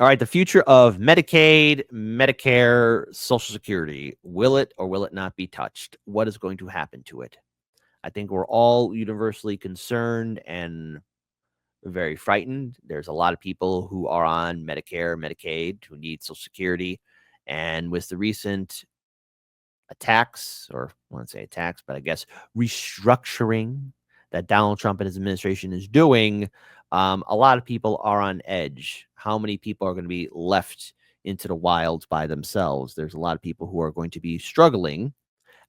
All right, the future of Medicaid, Medicare, Social Security. Will it or will it not be touched? What is going to happen to it? I think we're all universally concerned and very frightened. There's a lot of people who are on Medicare, Medicaid, who need Social Security. And with the recent attacks, or I want to say attacks, but I guess restructuring that Donald Trump and his administration is doing, a lot of people are on edge. How many people are going to be left into the wilds by themselves? There's a lot of people who are going to be struggling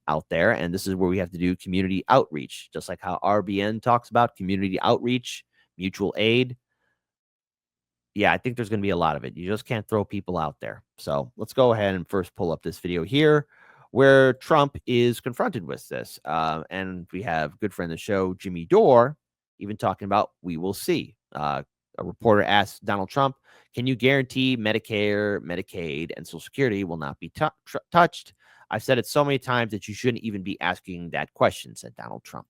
out there, and this is where we have to do community outreach, just like how RBN talks about community outreach, mutual aid. Yeah, I think there's going to be a lot of it. You just can't throw people out there. So let's go ahead and first pull up this video here where Trump is confronted with this. And we have good friend of the show, Jimmy Dore, even talking about we will see. A reporter asked Donald Trump, can you guarantee Medicare, Medicaid, and Social Security will not be touched? I've said it so many times that you shouldn't even be asking that question, said Donald Trump.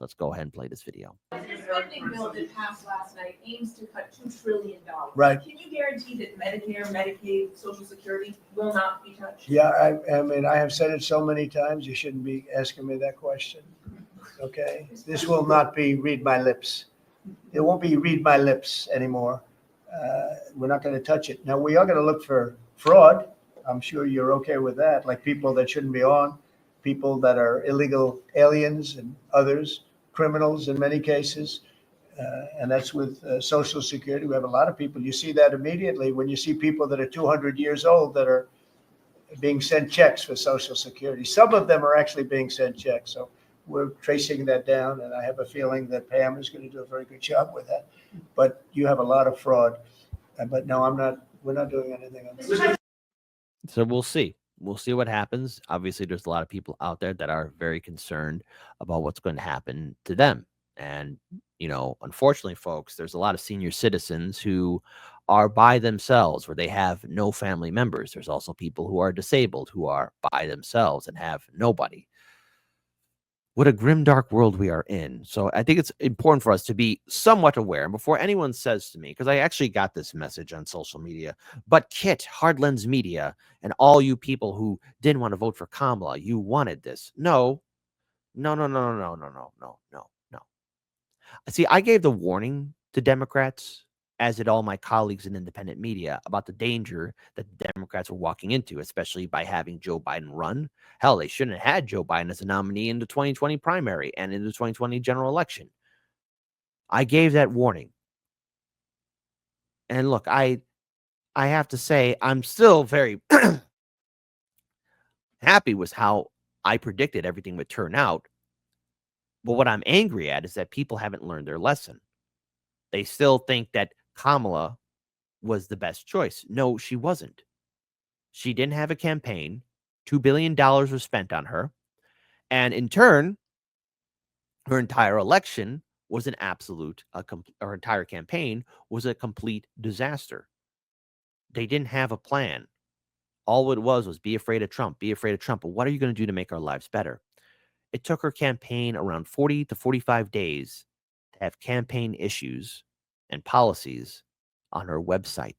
Let's go ahead and play this video. The spending bill that passed last night aims to cut $2 trillion. Right. Can you guarantee that Medicare, Medicaid, Social Security will not be touched? Yeah, I mean, I have said it so many times, you shouldn't be asking me that question. Okay? This will not be read my lips. It won't be read my lips anymore. We're not going to touch it. Now, we are going to look for fraud. I'm sure you're okay with that, like people that shouldn't be on, people that are illegal aliens and others, criminals in many cases. And that's with Social Security. We have a lot of people. You see that immediately when you see people that are 200 years old that are being sent checks for Social Security. Some of them are actually being sent checks. So we're tracing that down. And I have a feeling that Pam is going to do a very good job with that. But you have a lot of fraud. But no, we're not doing anything on this. So we'll see. We'll see what happens. Obviously, there's a lot of people out there that are very concerned about what's going to happen to them. And, you know, unfortunately, folks, there's a lot of senior citizens who are by themselves where they have no family members. There's also people who are disabled who are by themselves and have nobody. What a grim, dark world we are in. So I think it's important for us to be somewhat aware. And before anyone says to me, because I actually got this message on social media, but Kit, Hardlens Media, and all you people who didn't want to vote for Kamala, you wanted this. No. See, I gave the warning to Democrats, as did all my colleagues in independent media, about the danger that the Democrats were walking into, especially by having Joe Biden run. Hell, they shouldn't have had Joe Biden as a nominee in the 2020 primary and in the 2020 general election. I gave that warning. And look, I have to say, I'm still very happy with how I predicted everything would turn out. But what I'm angry at is that people haven't learned their lesson. They still think that Kamala was the best choice. No, she wasn't. She didn't have a campaign. $2 billion was spent on her. And in turn, her entire election was an absolute, her entire campaign was a complete disaster. They didn't have a plan. All it was be afraid of Trump, be afraid of Trump. But what are you going to do to make our lives better? It took her campaign around 40 to 45 days to have campaign issues and policies on her website.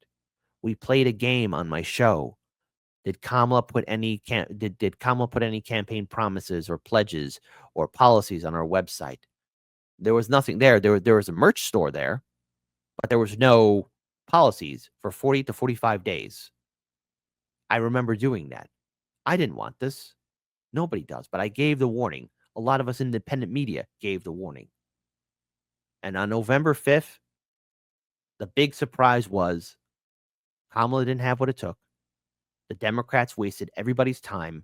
We played a game on my show. Did Kamala put any did Kamala put any campaign promises or pledges or policies on our website? There was nothing there. There was a merch store there, but there was no policies for 40 to 45 days. I remember doing that. I didn't want this. Nobody does, but I gave the warning. A lot of us independent media gave the warning. And on November 5th, the big surprise was Kamala didn't have what it took. The Democrats wasted everybody's time.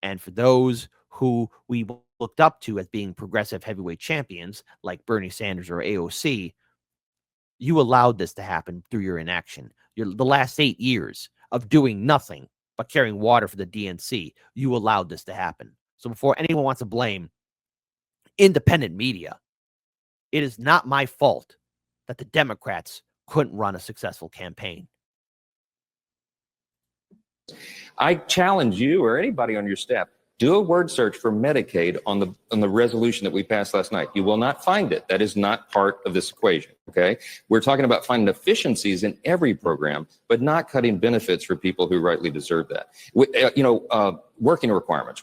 And for those who we looked up to as being progressive heavyweight champions, like Bernie Sanders or AOC, you allowed this to happen through your inaction. The last 8 years of doing nothing but carrying water for the DNC, you allowed this to happen. So before anyone wants to blame independent media, it is not my fault that the Democrats couldn't run a successful campaign. I challenge you or anybody on your staff, Do a word search for Medicaid on the resolution that we passed last night. You will not find it. That is not part of this equation, okay? We're talking about finding efficiencies in every program, but not cutting benefits for people who rightly deserve that. Work requirements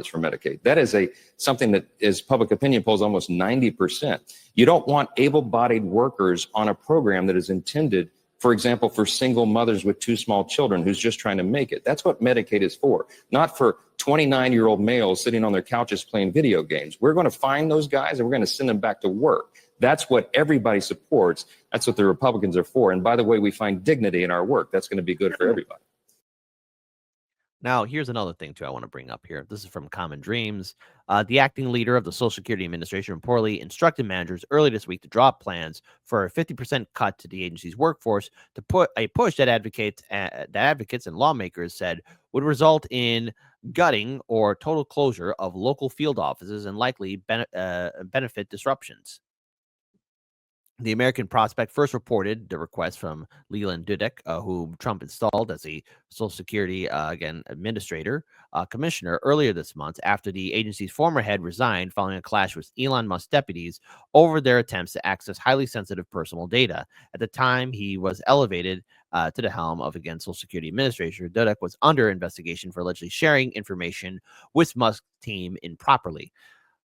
for Medicaid. That is something that is public opinion polls almost 90%. You don't want able-bodied workers on a program that is intended, for example, for single mothers with 2 small children who's just trying to make it. That's what Medicaid is for, not for 29-year-old males sitting on their couches playing video games. We're going to find those guys and we're going to send them back to work. That's what everybody supports. That's what the Republicans are for. And by the way, we find dignity in our work. That's going to be good for everybody. Now, here's another thing, too, I want to bring up here. This is from Common Dreams. The acting leader of the Social Security Administration reportedly instructed managers early this week to draw up plans for a 50% cut to the agency's workforce to put a push that advocates and lawmakers said would result in gutting or total closure of local field offices and likely benefit disruptions. The American Prospect first reported the request from Leland Dudek, who Trump installed as a Social Security, commissioner earlier this month after the agency's former head resigned following a clash with Elon Musk deputies over their attempts to access highly sensitive personal data. At the time he was elevated to the helm of, again, Social Security Administrator, Dudek was under investigation for allegedly sharing information with Musk's team improperly.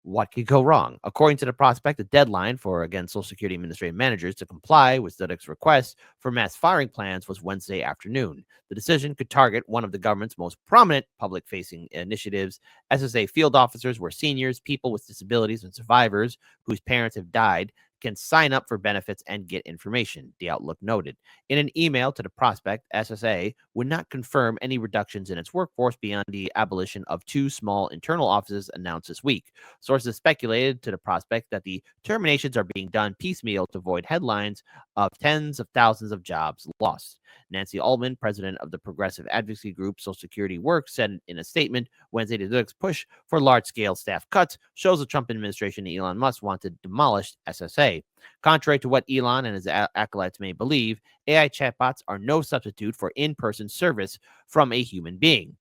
What could go wrong? According to the Prospect, the deadline for, again, Social Security Administrative managers to comply with Dudek's request for mass firing plans was Wednesday afternoon. The decision could target one of the government's most prominent public-facing initiatives. SSA field officers, where seniors, people with disabilities, and survivors whose parents have died can sign up for benefits and get information, the Outlook noted. In an email to the Prospect, SSA would not confirm any reductions in its workforce beyond the abolition of 2 small internal offices announced this week. Sources speculated to the Prospect that the terminations are being done piecemeal to avoid headlines of tens of thousands of jobs lost. Nancy Altman, president of the progressive advocacy group Social Security Works, said in a statement Wednesday that Dudek's push for large-scale staff cuts shows the Trump administration and Elon Musk want to demolish SSA. Contrary to what Elon and his acolytes may believe, AI chatbots are no substitute for in-person service from a human being.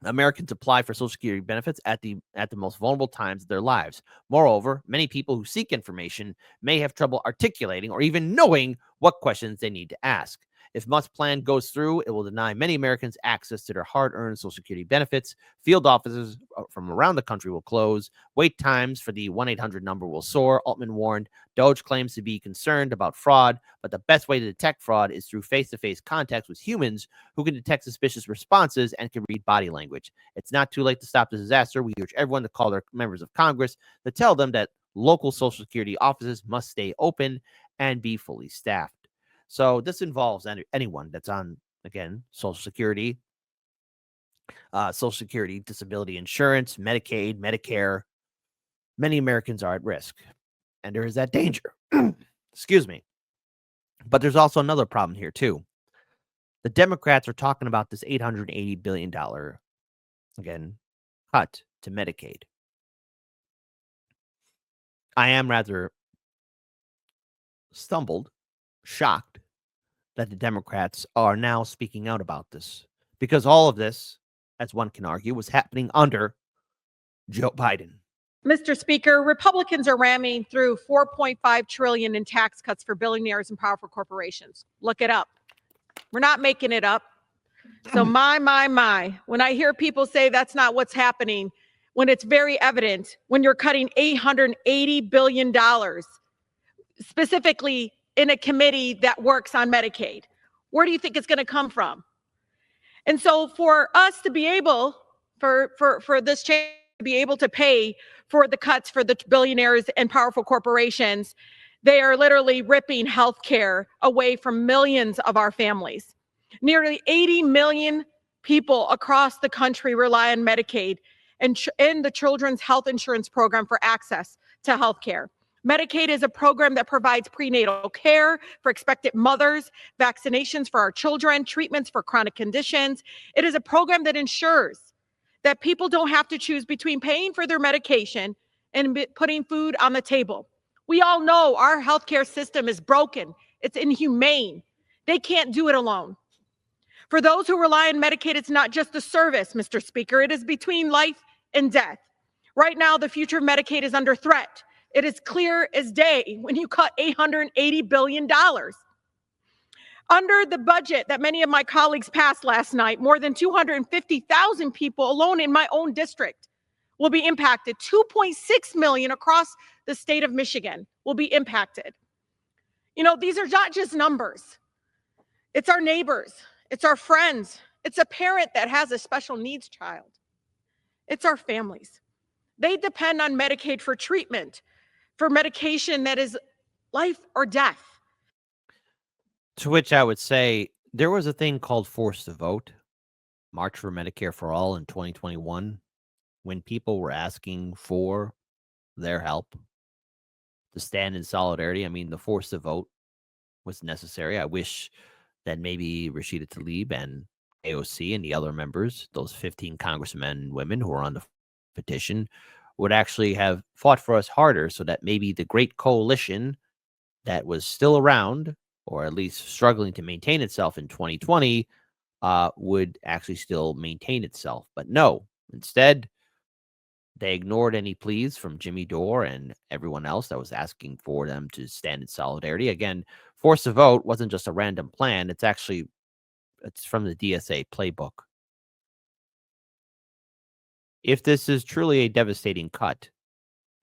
Americans apply for Social Security benefits at the most vulnerable times of their lives. Moreover, many people who seek information may have trouble articulating or even knowing what questions they need to ask. If Musk's plan goes through, it will deny many Americans access to their hard-earned Social Security benefits. Field offices from around the country will close. Wait times for the 1-800 number will soar, Altman warned. Doge claims to be concerned about fraud, but the best way to detect fraud is through face-to-face contacts with humans who can detect suspicious responses and can read body language. It's not too late to stop the disaster. We urge everyone to call their members of Congress to tell them that local Social Security offices must stay open and be fully staffed. So this involves anyone that's on, again, Social Security, disability insurance, Medicaid, Medicare. Many Americans are at risk, and there is that danger. Excuse me. But there's also another problem here, too. The Democrats are talking about this $880 billion, again, cut to Medicaid. I am rather shocked that the Democrats are now speaking out about this, because all of this, as one can argue, was happening under Joe Biden. Mr. Speaker, Republicans are ramming through $4.5 trillion in tax cuts for billionaires and powerful corporations. Look it up. We're not making it up. So my, when I hear people say that's not what's happening, when it's very evident, when you're cutting $880 billion, specifically in a committee that works on Medicaid, where do you think it's going to come from? And so for us to be able, for this change to be able to pay for the cuts for the billionaires and powerful corporations, they are literally ripping health care away from millions of our families. Nearly 80 million people across the country rely on Medicaid and the Children's Health Insurance Program for access to health care. Medicaid is a program that provides prenatal care for expectant mothers, vaccinations for our children, treatments for chronic conditions. It is a program that ensures that people don't have to choose between paying for their medication and putting food on the table. We all know our healthcare system is broken. It's inhumane. They can't do it alone. For those who rely on Medicaid, it's not just a service, Mr. Speaker. It is between life and death. Right now, the future of Medicaid is under threat. It is clear as day when you cut $880 billion. Under the budget that many of my colleagues passed last night, more than 250,000 people alone in my own district will be impacted. 2.6 million across the state of Michigan will be impacted. You know, these are not just numbers. It's our neighbors. It's our friends. It's a parent that has a special needs child. It's our families. They depend on Medicaid for treatment, for medication that is life or death. To which I would say there was a thing called Force to Vote, March for Medicare for All in 2021, when people were asking for their help to stand in solidarity. I mean, the Force to Vote was necessary. I wish that maybe Rashida Tlaib and AOC and the other members, those 15 congressmen and women who are on the petition, would actually have fought for us harder so that maybe the great coalition that was still around, or at least struggling to maintain itself in 2020, would actually still maintain itself. But no, instead, they ignored any pleas from Jimmy Dore and everyone else that was asking for them to stand in solidarity. Again, Force to Vote wasn't just a random plan. It's from the DSA playbook. If this is truly a devastating cut,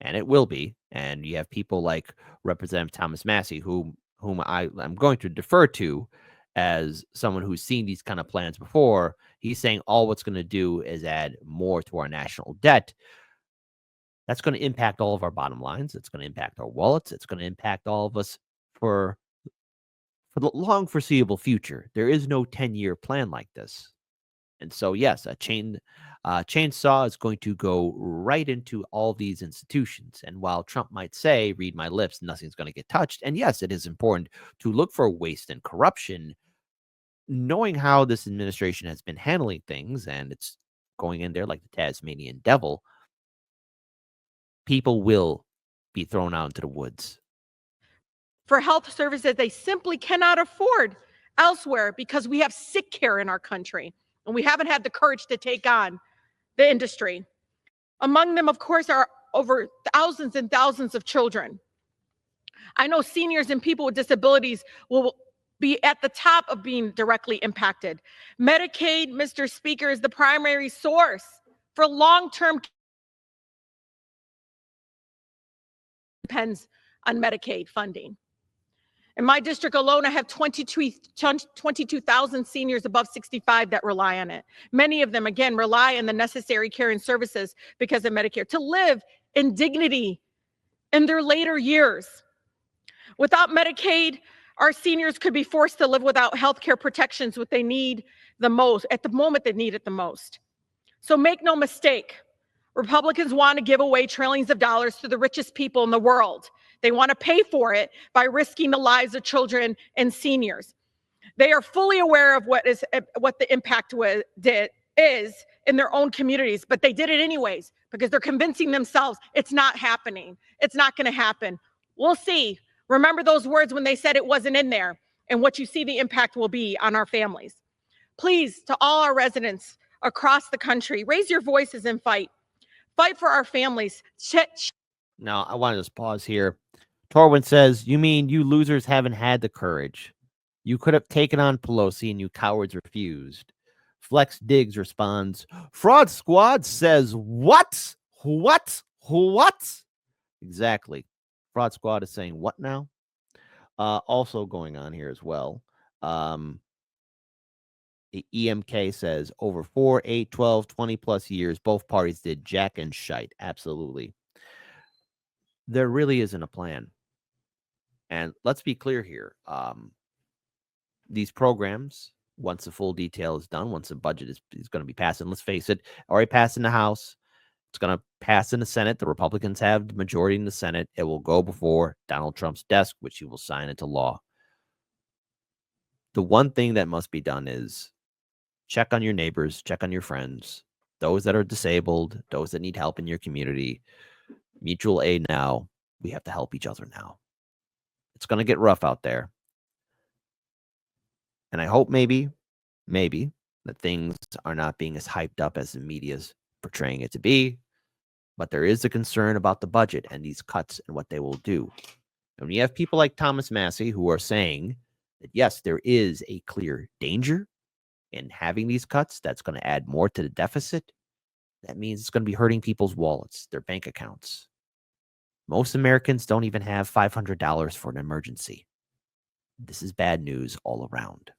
and it will be, and you have people like Representative Thomas Massey, whom I'm going to defer to as someone who's seen these kind of plans before. He's saying all what's going to do is add more to our national debt. That's going to impact all of our bottom lines. It's going to impact our wallets. It's going to impact all of us for the long foreseeable future. There is no 10-year plan like this. And so, yes, a chainsaw is going to go right into all these institutions. And while Trump might say, read my lips, nothing's going to get touched. And yes, it is important to look for waste and corruption. Knowing how this administration has been handling things, and it's going in there like the Tasmanian devil, people will be thrown out into the woods. For health services they simply cannot afford elsewhere because we have sick care in our country. And we haven't had the courage to take on the industry. Among them, of course, are over thousands and thousands of children. I know seniors and people with disabilities will be at the top of being directly impacted. Medicaid, Mr. Speaker, is the primary source for long-term care. Depends on Medicaid funding. In my district alone, I have 22,000 seniors above 65 that rely on it. Many of them, again, rely on the necessary care and services because of Medicare to live in dignity in their later years. Without Medicaid, our seniors could be forced to live without health care protections, what they need the most, at the moment they need it the most. So make no mistake, Republicans want to give away trillions of dollars to the richest people in the world. They want to pay for it by risking the lives of children and seniors. They are fully aware of what the impact is in their own communities, but they did it anyways because they're convincing themselves it's not happening. It's not going to happen. We'll see. Remember those words when they said it wasn't in there and what you see the impact will be on our families. Please, to all our residents across the country, raise your voices and fight. Fight for our families. Now, I want to just pause here. Torwin says, you mean you losers haven't had the courage? You could have taken on Pelosi and you cowards refused. Flex Diggs responds, Fraud Squad says, what? What? Exactly. Fraud Squad is saying what now? Also going on here as well. The EMK says over 4, 8, 12, 20 plus years, both parties did jack and shite. Absolutely. There really isn't a plan. And let's be clear here. These programs, once the full detail is done, once the budget is going to be passed, and let's face it, already passed in the House. It's going to pass in the Senate. The Republicans have the majority in the Senate. It will go before Donald Trump's desk, which he will sign into law. The one thing that must be done is check on your neighbors, check on your friends, those that are disabled, those that need help in your community. Mutual aid now. We have to help each other now. It's going to get rough out there. And I hope maybe maybe, that things are not being as hyped up as the media's portraying it to be. But there is a concern about the budget and these cuts and what they will do. And when you have people like Thomas Massey who are saying that, yes, there is a clear danger in having these cuts that's going to add more to the deficit, that means it's going to be hurting people's wallets, their bank accounts. Most Americans don't even have $500 for an emergency. This is bad news all around.